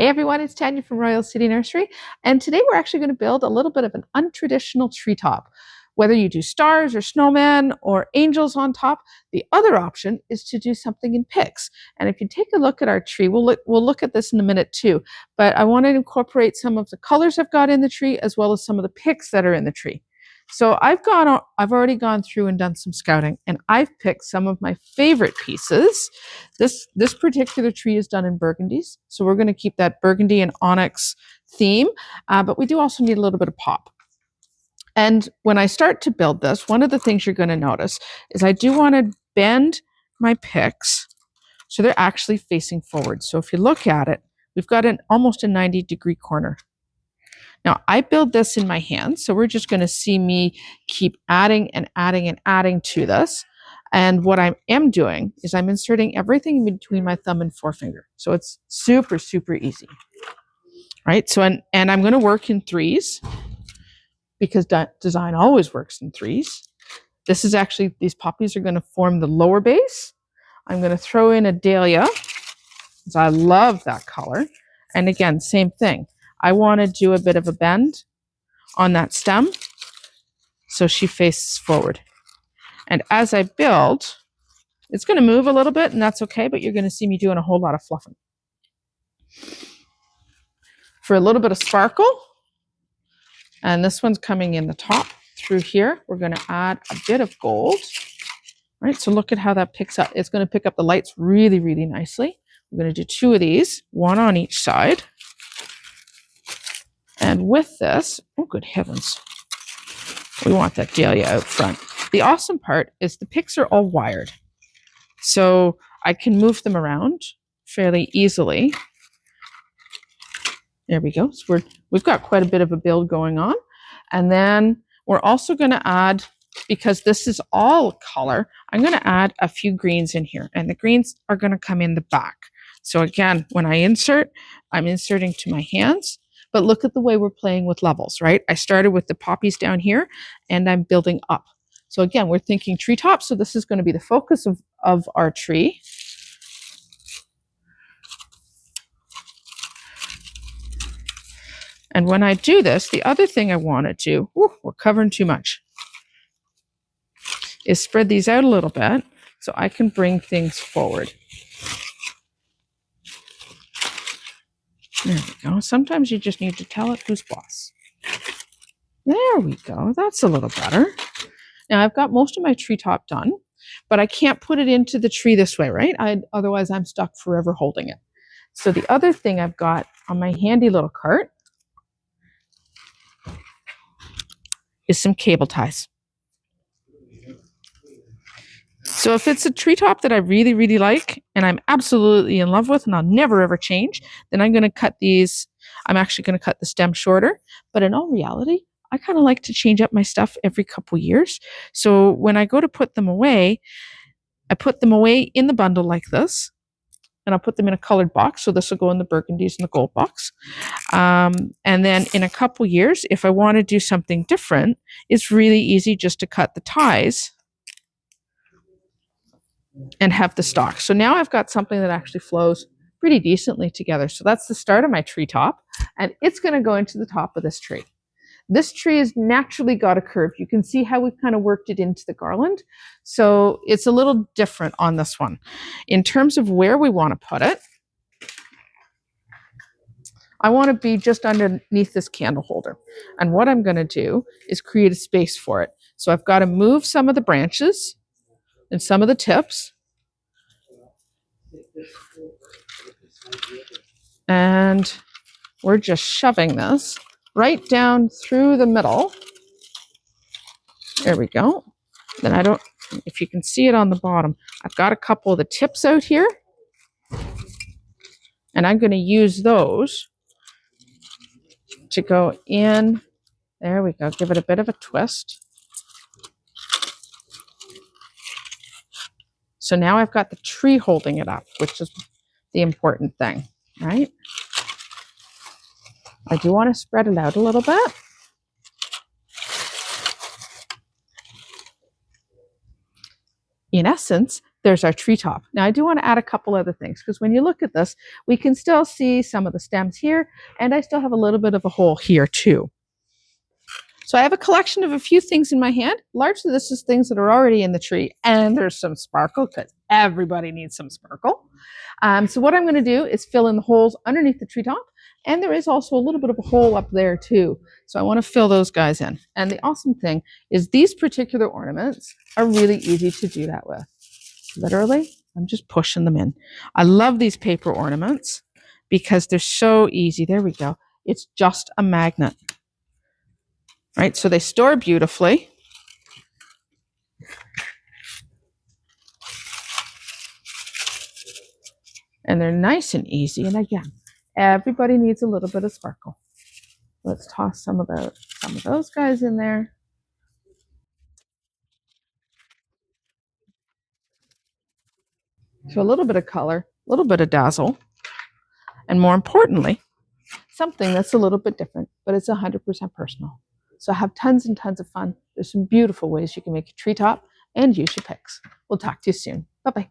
Hey everyone, it's Tanya from Royal City Nursery, and today we're actually going to build a little bit of an untraditional treetop. Whether you do stars or snowman or angels on top, the other option is to do something in picks. And if you take a look at our tree, we'll look at this in a minute too, but I want to incorporate some of the colors I've got in the tree as well as some of the picks that are in the tree. So I've already gone through and done some scouting, and I've picked some of my favorite pieces. This particular tree is done in burgundies, so we're going to keep that burgundy and onyx theme, but we do also need a little bit of pop. And when I start to build this, one of the things you're going to notice is I do want to bend my picks so they're actually facing forward. So if you look at it, we've got almost a 90-degree corner. Now, I build this in my hands, so we're just going to see me keep adding and adding and adding to this. And what I am doing is I'm inserting everything in between my thumb and forefinger. So it's super, super easy. Right? So, and I'm going to work in threes because design always works in threes. This is actually, these poppies are going to form the lower base. I'm going to throw in a dahlia because I love that color. And again, same thing. I want to do a bit of a bend on that stem so she faces forward. And as I build, it's going to move a little bit, and that's okay, but you're going to see me doing a whole lot of fluffing. For a little bit of sparkle, and this one's coming in the top through here, we're going to add a bit of gold. Right, so look at how that picks up. It's going to pick up the lights really, really nicely. We're going to do two of these, one on each side. And with this, oh good heavens, we want that dahlia out front. The awesome part is the picks are all wired, so I can move them around fairly easily. There we go. So we've got quite a bit of a build going on. And then we're also going to add, because this is all color, I'm going to add a few greens in here, and the greens are going to come in the back. So again, when I insert, I'm inserting to my hands. But look at the way we're playing with levels, right? I started with the poppies down here, and I'm building up. So again, we're thinking treetop, so this is going to be the focus of our tree. And when I do this, the other thing I want to do, we're covering too much, is spread these out a little bit so I can bring things forward. There we go. Sometimes you just need to tell it who's boss. There we go. That's a little better. Now I've got most of my treetop done, but I can't put it into the tree this way, right? Otherwise I'm stuck forever holding it. So the other thing I've got on my handy little cart is some cable ties. So if it's a treetop that I really, really like and I'm absolutely in love with and I'll never ever change, then I'm going to cut these. I'm actually going to cut the stem shorter. But in all reality, I kind of like to change up my stuff every couple years. So when I go to put them away, I put them away in the bundle like this. And I'll put them in a colored box. So this will go in the burgundies and the gold box. And then in a couple years, if I want to do something different, it's really easy just to cut the ties and have the stalk. So now I've got something that actually flows pretty decently together. So that's the start of my treetop, and it's going to go into the top of this tree. This tree has naturally got a curve. You can see how we've kind of worked it into the garland. So it's a little different on this one. In terms of where we want to put it, I want to be just underneath this candle holder. And what I'm going to do is create a space for it. So I've got to move some of the branches and some of the tips. And we're just shoving this right down through the middle. There we go. Then if you can see it on the bottom, I've got a couple of the tips out here. And I'm going to use those to go in. There we go. Give it a bit of a twist. So now I've got the tree holding it up, which is the important thing, right? I do want to spread it out a little bit. In essence, there's our treetop. Now I do want to add a couple other things, because when you look at this, we can still see some of the stems here, and I still have a little bit of a hole here too. So I have a collection of a few things in my hand. Largely this is things that are already in the tree, and there's some sparkle because everybody needs some sparkle. So what I'm going to do is fill in the holes underneath the treetop, and there is also a little bit of a hole up there too. So I want to fill those guys in. And the awesome thing is these particular ornaments are really easy to do that with. Literally, I'm just pushing them in. I love these paper ornaments because they're so easy. There we go. It's just a magnet. Right, so they store beautifully. And they're nice and easy. And again, everybody needs a little bit of sparkle. Let's toss some of those guys in there. So a little bit of color, a little bit of dazzle, and more importantly, something that's a little bit different, but it's 100% personal. So have tons and tons of fun. There's some beautiful ways you can make a treetop, and use your picks. We'll talk to you soon. Bye-bye.